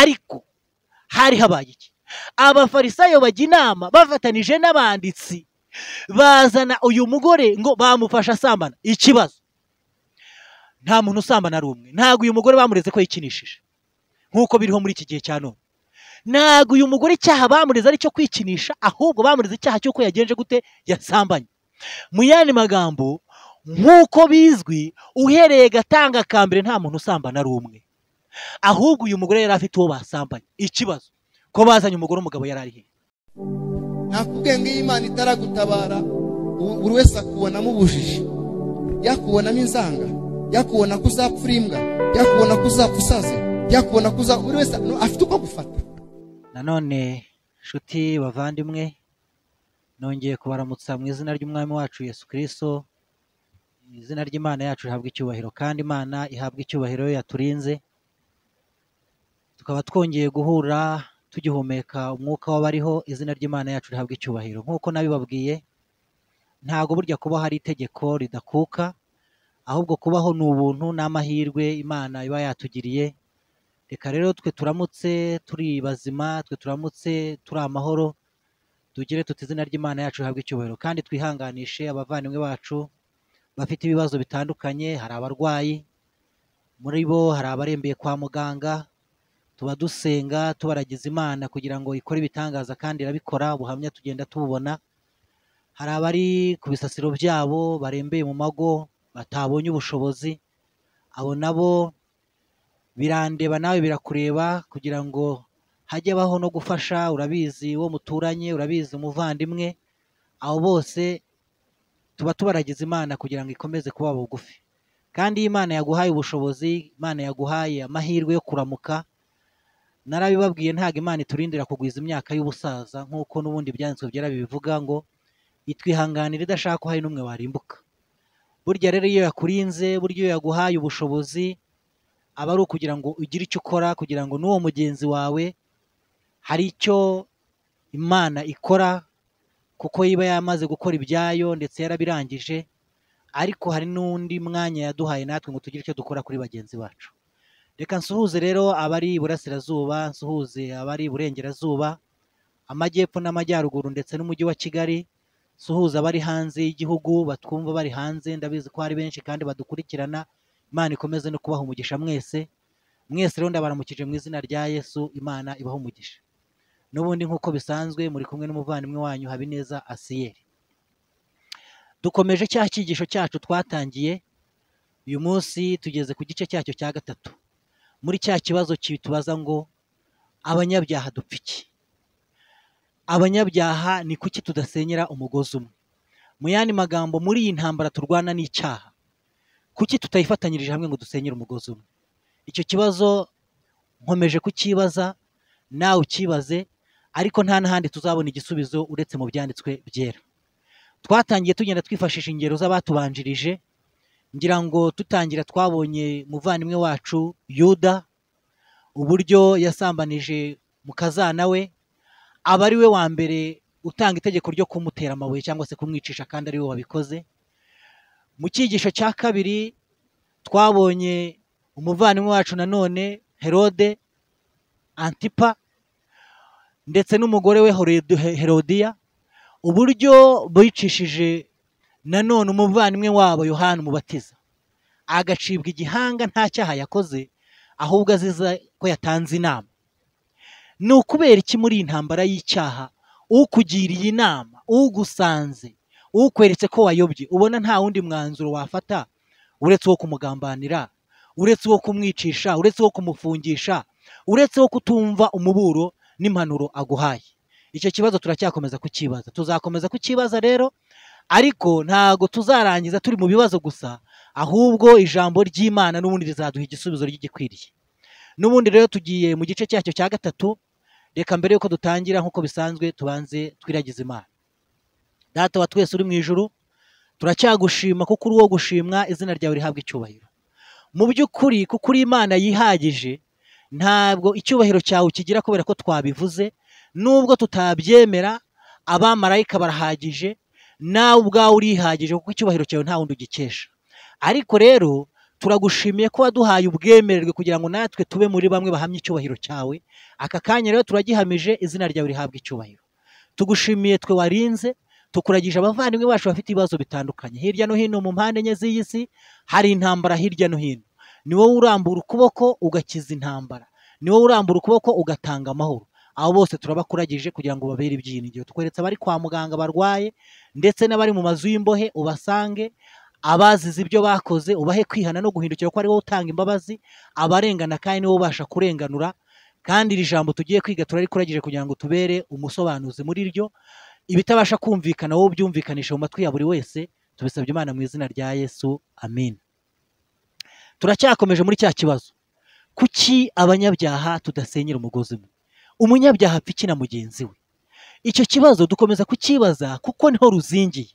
ariko hari habaye iki? Abafarisayo bajya inama bafatanije n'abanditsi bazana uyu mugore ngo bamufasha asambana. Ikibazo, nta muntu usambana ari umwe. Ntabwo uyu mugore bamureze ko yikinishije nk'uko biriho muri iki gihe cya none. Ntabwo uyu mugore icyaha bamureze ari cyo kwikinisha, ahubwo bamureze icyaha cy'uko yagenje gute, yasambanye. Mu yandi magambo, nk'uko bizwi, uhereye gatanga ka mbere nta muntu usambana ari umwe, ahubwo uyu mugore yari afite uwo basambanye. Ikibazo, ko bazanye umugore umugabo yari ari he? nakubwiye ngo iyo Imana itaragutabara buri wese akubonamo ubujiji, yakubonamo inzanga, yakubona ko uzapfa imbwa, yakubona ko uzapfa usaze, yakubona ko buri wese afite uko gufata. Nanone nshuti bavandimwe, nongeye kubaramutsa mu izina ry'umwami wacu Yesu Kristo. Izina ry'Imana yacu rihabwa icyubahiro, kandi Imana ihabwa icyubahiro yaturinze tukaba twongeye guhura tugihumeka umwuka w'abariho. Izina ry'Imana yacu rihabwa icyubahiro. Nk'uko nabibabwiye, ntago burya kuba hari itegeko ridakuka, ahubwo kubaho ni ubuntu n'amahirwe Imana iba yatugiriye. Reka rero twe turamutse turi bazima, twe turamutse turi amahoro, tugire tuti izina ry'Imana yacu rihabwa icyubahiro, kandi twihanganishe abavandimwe bacu bafite ibibazo bitandukanye. Hari abarwayi muri bo, hari abarembeye kwa muganga. Tuba dusenga tubaragiza Imana kugira ngo ikore ibitangaza, kandi irabikora. Ubuhamya tugenda tububona. Hari abari ku bisasiro byabo barembeye mu mago batabonye ubushobozi, abo nabo birandeba nawe birakureba, kugira ngo hajye baho no gufasha. Urabizi uwo muturanye, urabizi umuvandimwe, abo bose tuba tubaragiza Imana kugira ngo ikomeze kuba bugufi. Kandi Imana yaguhaye ubushobozi, Imana yaguhaye amahirwe yo kuramuka. Narabibabwiye, ntago Imana iturindira kugwiza imyaka y'ubusaza, nk'uko n'ubundi byanditswe byera bivuga ngo itwihanganira idashaka ko hari n'umwe warimbuka. Burya rero iyo yakurinze, burya iyo yaguhaye ubushobozi, aba ari ukugira ngo ugire icyo ukora, kugira ngo n'uwo mugenzi wawe hari icyo Imana ikora, kuko iba yamaze gukora ibyayo ndetse yarabirangije. Ariko hari n'undi mwanya yaduhaye natwe ngo tugire icyo dukora kuri bagenzi bacu. Reka nsuhuze rero abari iburasirazuba, nsuhuze abari iburengerazuba, amajyepfo n'amajyaruguru ndetse n'umujyi wa Kigali. Nsuhuze abari hanze y'igihugu batwumva bari hanze, ndabizi ko hari benshi kandi badukurikirana. Imana ikomeze no kubaha umugisha mwese. Mwese rero ndabaramukije mu izina rya Yesu. Imana ibaha umugisha. N'ubundi nk'uko bisanzwe muri kumwe n'umuvandimwe wanyu Habineza Asiyeri. Dukomeje cya cyigisho cyacu twatangiye. Uyu munsi tugeze ku gice cyacyo cya gatatu, muri cya kibazo kitubaza ngo abanyabyaha dupfa iki? Abanyabyaha ni kuki tudasenyera umugozi umwe? Mu yandi magambo, muri iyi ntambara turwana n'icyaha, kuki tutayifatanyirije hamwe ngo dusenyere umugozi umwe? Icyo kibazo nkomeje kukibaza, nawe ukibaze, ariko nta n'ahandi tuzabona igisubizo uretse mu byanditswe byera. Twatangiye tugenda twifashisha ingero z'abatubanjirije. Ngira ngo tutangira twabonye muvandimwe wacu Yuda, uburyo yasambanije mukazana we, aba ari we wa mbere utanga itegeko ryo kumutera amabuye cyangwa se kumwicisha, kandi ari we wabikoze. Mu cyigisho cya kabiri twabonye umuvandimwe wacu nanone Herode Antipa ndetse n'umugore we Herodiya, uburyo bicishije nanone umuvandimwe wabo Yohana Umubatiza, agacibwa igihanga nta cyaha yakoze, ahubwo aziza ko yatanze inama. Ni ukubera iki muri iyi ntambara y'icyaha ukugiriye inama, ugusanze, ukweretse ko wayobye, ubona nta wundi mwanzuro wafata uretse wo kumugambanira, uretse wo kumwicisha, uretse wo kumufungisha, uretse wo kutumva umuburo n'impanuro aguhaye? Icyo kibazo turacyakomeza kukibaza, tuzakomeza kukibaza rero, ariko ntago tuzarangiza turi mu bibazo gusa, ahubwo ijambo ry'Imana n'ubundi rizaduha igisubizo ry'igikwiriye. N'ubundi rero tugiye mu gice cyacyo cya gatatu. Reka mbere yuko dutangira nk'uko bisanzwe tubanze twiragize Imana. Data wa twese uri mu ijuru, turacyagushima kuko uri uwo gushimwa, izina ryawe rihabwa icyubahiro. Mu by'ukuri kuko uri Imana yihagije, ntabwo icyubahiro cyawe kigira kubera ko twabivuze, nubwo tutabyemera. Abamarayika barahagije, nawe ubwawe urihagije kuko icyubahiro cyawe nta wundi ugikesha. Ariko rero turagushimiye ko waduhaye ubwemererwe kugira ngo natwe tube muri bamwe bahamya icyubahiro cyawe. Aka kanya rero turagihamije, izina ryawe rihabwa icyubahiro. Tugushimiye twe warinze, tukuragije abavandimwe bacu bafite ibibazo bitandukanye hirya no hino mu mpande enye z'iyi si. Hari intambara hirya no hino, ni wowe urambura ukuboko ugakiza intambara, ni wowe urambura ukuboko ugatanga amahoro. Abo bose turabakuragije kugira ngo babere ibyiringiro. Tukweretse abari kwa muganga barwaye ndetse n'abari mu mazu y'imbohe, ubasange. Abazize ibyo bakoze ubahe kwihana no guhindukira ko ari wowe utanga imbabazi. Abarengana kandi ni wowe ubasha kurenganura. Kandi iri jambo tugiye kwiga turarikuragije kugira ngo tubere umusobanuzi muri ryo. Ibitabasha kumvikana wowe byumvikanisha mu matwi ya buri wese. Tubisabye Imana mu izina rya Yesu, amen. Turacyakomeje muri cya kibazo, kuki abanyabyaha tudasenyera umugozi umwe? Umunyabyaha apfa iki na mugenzi we? Icyo kibazo dukomeza kukibaza kuko niho ruzingiye,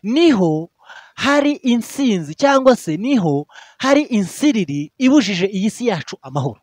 niho hari insinzi cyangwa se niho hari insiriri ibujije iyi si yacu amahoro.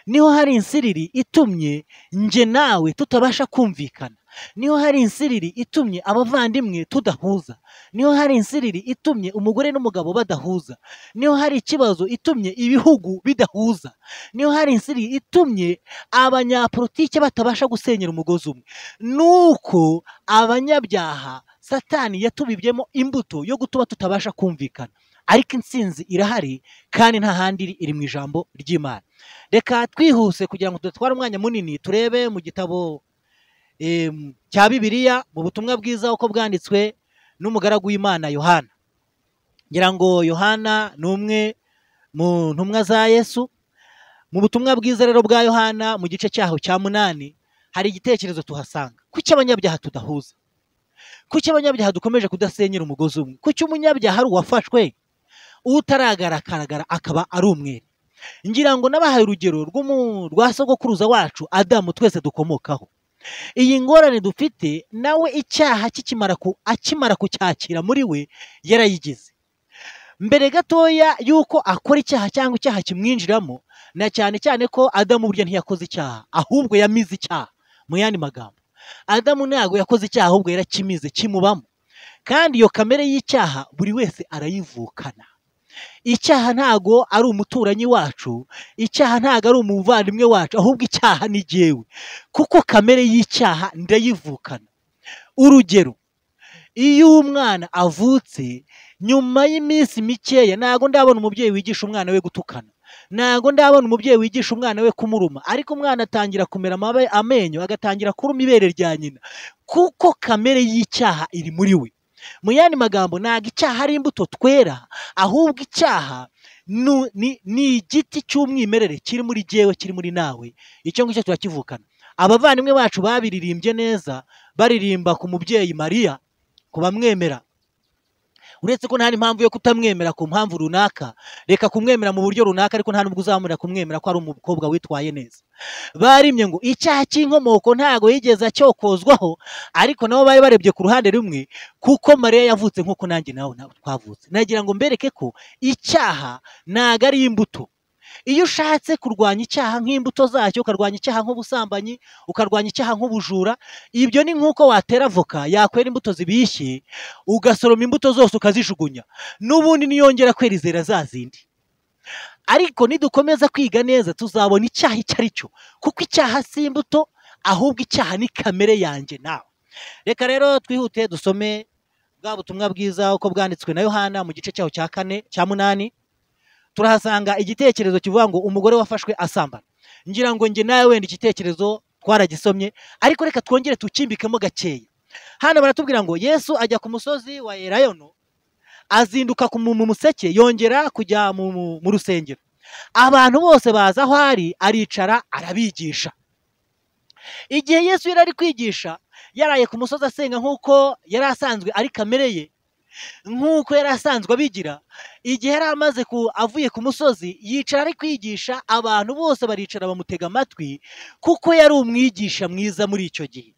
Niho hari insiriri itumye nje nawe tutabasha kumvikana. Niho hari insiriri itumye abavandimwe tudahuza. Niho hari insiriri itumye umugore n'umugabo badahuza. Niho hari ikibazo itumye ibihugu bidahuza. Niho hari insiriri itumye abanyapolitike batabasha gusenyera umugozi umwe. Nuko abanyabyaha Satani yatubibyemo imbuto yo gutuma tutabasha kumvikana. Ariko insinzi irahari kandi nta handi iri mu ijambo ry'Imana. Reka twihuse kugira ngo tudatware umwanya munini, turebe mu gitabo cya Bibiliya mu butumwa bwiza uko bwanditswe n'umugaragu w'Imana Yohana. Ngira ngo Yohana ni umwe mu ntumwa za Yesu. Mu butumwa bwiza rero bwa Yohana mu gice cyaho cya 8 hari igitekerezo tuhasanga. Kuki abanyabyaha tudahuza? Kuki abanyabyaha dukomeje kudasenyera umugozi umwe? Kuki umunyabyaha ari uwafashwe utaragaragara akaba ari umwere? Ngira ngo nabahaye urugero rwa sogokuruza wacu Adamu twese dukomokaho. Iyi ngorane dufite nawe icyaha akimara kucyakira muri we yarayigize. Mbere gatoya yuko akora icyaha cyangwa icyaha kimwinjiramo, na cyane cyane ko Adamu burya ntiyakoze icyaha ahubwo yamize icyaha. Mu yandi magambo, Adamu ntago yakoze icyaha ahubwo yarakimize kimubamo. Kandi iyo kamere y'icyaha buri wese arayivukana. Icyaha ntago ari umuturanyi wacu, icyaha ntago ari umuvandimwe wacu, ahubwo icyaha ni jyewe, kuko kamere y'icyaha ndayivukana. Urugero, iyo umwana avutse nyuma y'iminsi mikeya, ntago ndabona umubyeyi wigisha umwana we gutukana, ntago ndabona umubyeyi wigisha umwana we kumuruma, ariko umwana atangira kumera amenyo, agatangira kuruma ibere rya nyina, kuko kamere y'icyaha iri muri we. Mu yandi magambo, ntago icyaha ari imbuto twera, ahubwo icyaha ni igiti cy'umwimerere kiri muri jyewe, kiri muri nawe. Icyo ngicyo turakivukana. Abavandimwe bacu babiririmbye neza, baririmba ku mubyeyi Mariya, ku bamwemera. Uretse ko nta impamvu yo kutamwemera ku mpamvu runaka, reka kumwemera mu buryo runaka, ariko nta nubwo uzamurira kumwemera ko ari umukobwa witwaye neza. Barimye ngo icyaha cy'inkomoko ntago yigeze cyokozwaho, ariko nabo bari barebye ku ruhande rumwe, kuko Mariya yavutse nk'uko nanjye nawe twavutse. Nagira ngo mbereke ko icyaha ntago ari imbuto. Iyo ushatse kurwanya icyaha nk'imbuto zacyo, ukarwanya icyaha nk'ubusambanyi, ukarwanya icyaha nk'ubujura, ibyo ni nk'uko watera avoka yakwera imbuto zibishye, ugasoroma imbuto zose ukazijugunya, n'ubundi niyongera kwera izera za zindi. Ariko nidukomeza kwiga neza tuzabona icyaha icyo ari cyo, kuko icyaha si imbuto, ahubwo icyaha ni kamere yanjye nawe. Reka rero twihute dusome bwa butumwa bwiza uko bwanditswe na Yohana mu gice cyaho cya 8. Turahasanga igitekerezo kivuga ngo umugore wafashwe asambana. Ngira ngo nge nawe wenda igitekerezo twaragisomye, ariko reka twongere tukimbikemo gakeya. Hano baratubwira ngo Yesu ajya ku musozi wa Elayono, azinduka mu museke, yongera kujya mu rusengero. Abantu bose baza aho aricara arabigisha. Igihe Yesu yari ari kwigisha, yaraye ku musozi asenga nk'uko yari asanzwe ari kamere ye, nk'uko yari asanzwe abigira. Igihe yari amaze avuye ku musozi, yicara ari kwigisha, abantu bose baricara bamutega amatwi, kuko yari umwigisha mwiza muri icyo gihe.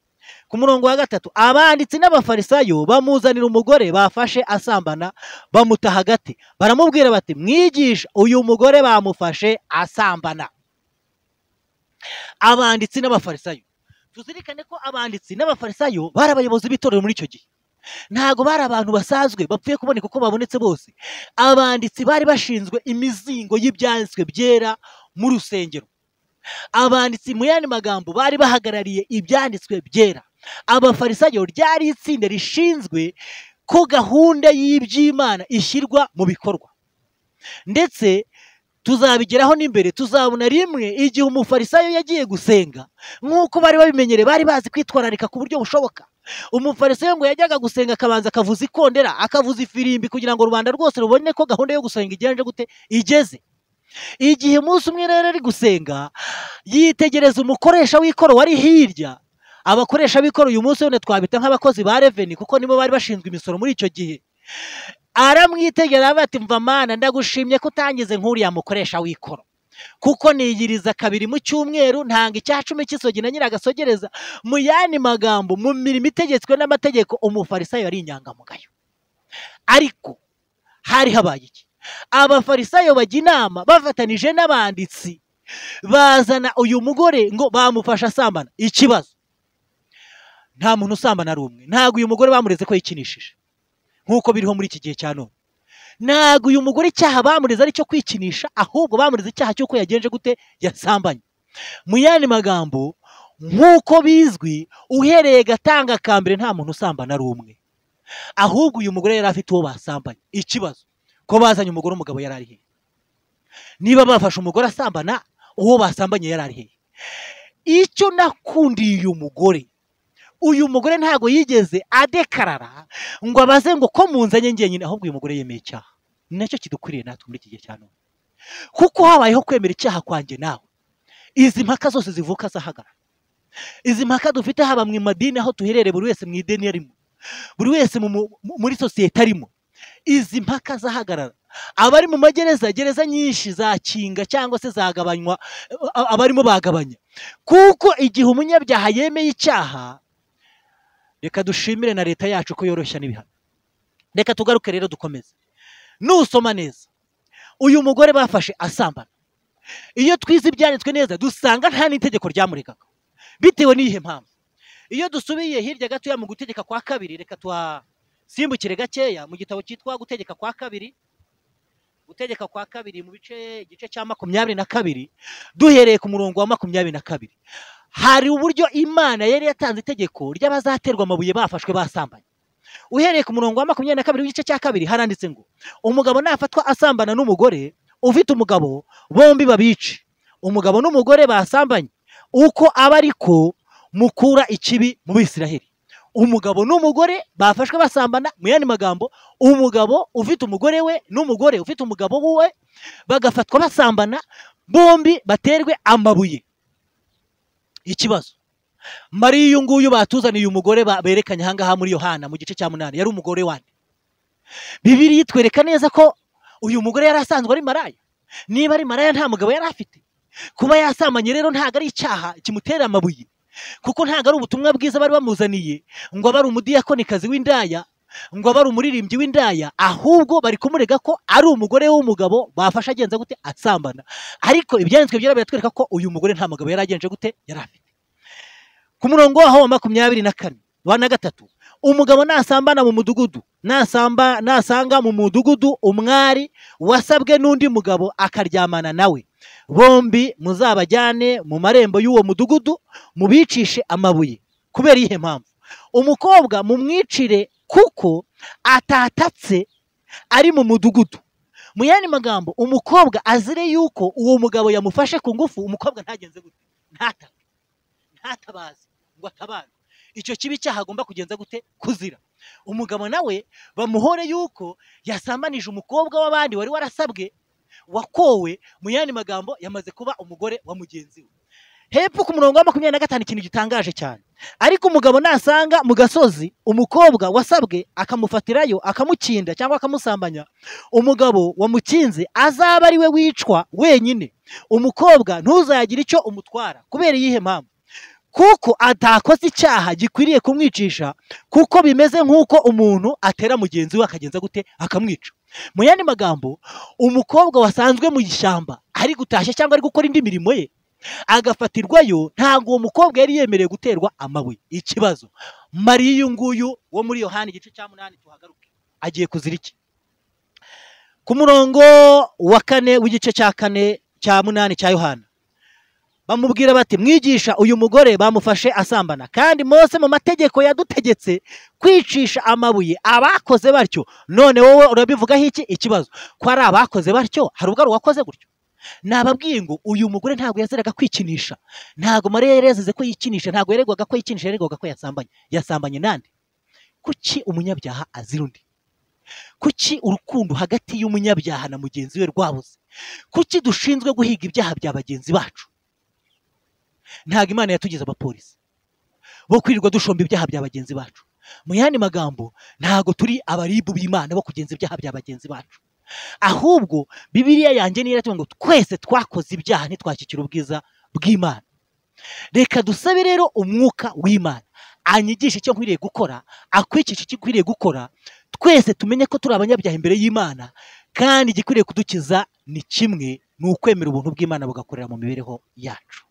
Ku murongo wa 3, abanditsi n'abafarisayo bamuzanira umugore bafashe asambana, bamuta hagati, baramubwira bati, mwigisha, uyu mugore bamufashe asambana. Abanditsi n'abafarisayo, tuzirikane ko abanditsi n'abafarisayo bari abayobozi b'itorero muri icyo gihe. ntago bari abantu basanzwe bapfuye kuboneka uko babonetse bose. Abanditsi bari bashinzwe imizingo y'ibyanditswe byera mu rusengero. Abanditsi mu yandi magambo bari bahagarariye ibyanditswe byera. Abafarisayo ryari itsinda rishinzwe ko gahunda y'iby'Imana ishyirwa mu bikorwa. Ndetse tuzabigeraho n'imbere, tuzabona rimwe igihe umufarisayo yagiye gusenga, nk'uko bari babimenyereye, bari bazi kwitwararika ku buryo bushoboka. Umufarisayo ngo yajyaga gusenga akabanza akavuza ikondera, akavuza ifirimbi kugira ngo rubanda rwose rubone ko gahunda yo gusenga igenje gute igeze. Igihe umunsi umwe rero ari gusenga, yitegereza umukoresha w'ikoro wari hirya. Abakoresha b'ikoro uyu munsi none twabita nk'abakozi ba reveni, kuko nibo bari bashinzwe imisoro muri icyo gihe. Aramwitegera bati, mva mana, ndagushimye ko utangize nk'uriya mukoresha w'ikoro, kuko niyiriza kabiri mu cyumweru, ntanga icya 10 cy'isogi na nyiragasogereza. Mu yandi magambo, mu mirimo itegetswe n'amategeko, umufarisayo yari inyangamugayo. Ariko hari habaye iki? Abafarisayo bajya inama bafatanije n'abanditsi, bazana uyu mugore ngo bamufasha asambana. Ikibazo, nta muntu usambana ari umwe. Ntago uyu mugore bamureze ko yikinishije nk'uko biriho muri iki gihe cya none. Ntago uyu mugore icyaha bamureze ari cyo kwikinisha, ahubwo bamureze icyaha cy'uko yagenje gute, yasambanye. Mu yandi magambo, nk'uko bizwi, uhereye gatanga kambere nta muntu usambana ari umwe, ahubwo uyu mugore yari afite uwo basambanye. Ikibazo, ko bazanye umugore, umugabo yari ari he? Niba bafashe umugore asambana, uwo basambanye yari ari he? Icyo nakundiye uyu mugore ntago yigeze adekarara ngo abaze ngo ko munzanye njyenyine, ahubwo uyu mugore yemeye icyaha. Nacyo kidukwiriye natwe muri iki gihe cya none, kuko habayeho kwemera icyaha kwanjye nawe. Izi mpaka zose zivuka zahagarara. Izi mpaka dufite haba mu madini, aho tuherere, buri wese mu ideni arimo, buri wese muri sosiyete arimo, izi mpaka zahagarara. Abari mu magereza, gereza nyinshi zakinga cyangwa se zagabanywa, abarimo bagabanya, kuko igihe umunyabyaha yemeye icyaha. Reka dushimire na leta yacu ko yoroshya n'ibihano. Reka tugaruke rero dukomeze. Nusoma neza, uyu mugore bafashe asambana. Iyo twize ibyanditswe neza, dusanga nta n'itegeko ryamuregaga. Bitewe n'iyihe mpamvu? Iyo dusubiye hirya gato mu gutegeka kwa kabiri, reka twasimbukire gakeya mu gitabo cyitwa gutegeka kwa kabiri. Gutegeka kwa kabiri mu igice cya 22, duhereye ku murongo wa 22. Hari uburyo Imana yari yatanze itegeko ry'abazaterwa amabuye bafashwe basambanye. Uhereye ku murongo wa 22 w'igice cya kabiri, haranditse ngo umugabo nafatwa asambana n'umugore ufite umugabo, bombi babice. Umugabo n'umugore basambanye, uko aba ariko mukura ikibi mu Bisiraheli. Umugabo n'umugore bafashwe basambana, mu yandi magambo, umugabo ufite umugore we n'umugore ufite umugabo we bagafatwa basambana, bombi baterwe amabuye. Ikibazo, Mariya uyu nguyu batuzaniye umugore berekanye ahangaha muri Yohana mu gice cya 8, yari umugore wande? Bibiliya itwereka neza ko uyu mugore yari asanzwe ari maraya. Niba ari maraya, nta mugabo yari afite. Kuba yasambanye rero ntago ari icyaha kimutera amabuye, kuko ntago ari ubutumwa bwiza bari bamuzaniye ngo abari umudiyakonikazi w'indaya, ngo abari umuririmbyi w'indaya, ahubwo bari kumurega ko ari umugore w'umugabo bafasha agenza gute, asambana. Ariko ibyanditswe byera biratwereka ko uyu mugore nta mugabo yari agenje gute, yari afite. Ku murongo wa 24 wa 3, umugabo nasambana mu mudugudu, nasanga mu mudugudu umwari wasabwe n'undi mugabo akaryamana nawe, bombi muzabajyane mu marembo y'uwo mudugudu, mubicishe amabuye. Kubera ihe mpamvu? Umukobwa mumwicire kuko atatatse ari mu mudugudu. Mu yandi magambo, umukobwa azire yuko uwo mugabo yamufashe ku ngufu, umukobwa ntagenze gute, ntatabaze ngo atabare. Icyo kibi cyaha agomba kugenza gute, kuzira. Umugabo nawe bamuhore yuko yasambanije umukobwa w'abandi wari warasabwe, wakowe, mu yandi magambo yamaze kuba umugore wa mugenzi we. Hepfo ku murongo wa 25 ikintu gitangaje cyane. Ariko umugabo nasanga mu gasozi umukobwa wasabwe akamufatirayo, akamukinda cyangwa akamusambanya, umugabo wamukinze azaba ari we wicwa wenyine. Umukobwa ntuzagira icyo umutwara. Kubera iyihe mpamvu? Kuko atakoze icyaha gikwiriye kumwicisha, kuko bimeze nk'uko umuntu atera mugenzi we akagenza gute, akamwica. Mu yandi magambo, umukobwa wasanzwe mu ishyamba ari gutashya cyangwa ari gukora indi mirimo ye, agafatirwayo, ntabwo uwo mukobwa yari yemerewe guterwa amabuye. Ikibazo, Mariya uyu nguyu wo muri Yohana igice cya 8 tuhagaruke, agiye kuzira iki? Ku murongo wa 4 w'igice cya 4 cya 8 cya Yohana, bamubwira bati, mwigisha, uyu mugore bamufashe asambana, kandi Mose mu mategeko yadutegetse kwicisha amabuye abakoze batyo. None wowe urabivugaho iki? Ikibazo, ko ari abakoze batyo, hari ubwo wakoze gutyo? Nababwiye ngo uyu mugore ntabwo yaziraga kwikinisha, ntabwo Mariya yarezize ko yikinisha, ntabwo yaregwaga ko yikinisha, yaregwaga ko yasambanye. Yasambanye nande? Kuki umunyabyaha azira undi? Kuki urukundo hagati y'umunyabyaha na mugenzi we rwabuze? Kuki dushinzwe guhiga ibyaha bya bagenzi bacu? Ntabwo Imana yatugize abapolisi bo kwirirwa dushomba ibyaha bya bagenzi bacu. Mu yandi magambo, ntabwo turi abaribu b'Imana bo kugenza ibyaha bya bagenzi bacu. Ahubwo Bibiliya yanjye niyo iratubwira ngo twese twakoze ibyaha ntitwashyikira ubwiza bw'Imana. Reka dusabe rero umwuka w'Imana anyigisha icyo nkwiriye gukora, akwicisha icyo nkwiriye gukora. Twese tumenye ko turi abanyabyaha imbere y'Imana, kandi igikwiriye kudukiza ni kimwe, ni ukwemera ubuntu bw'Imana bugakorera mu mibereho yacu.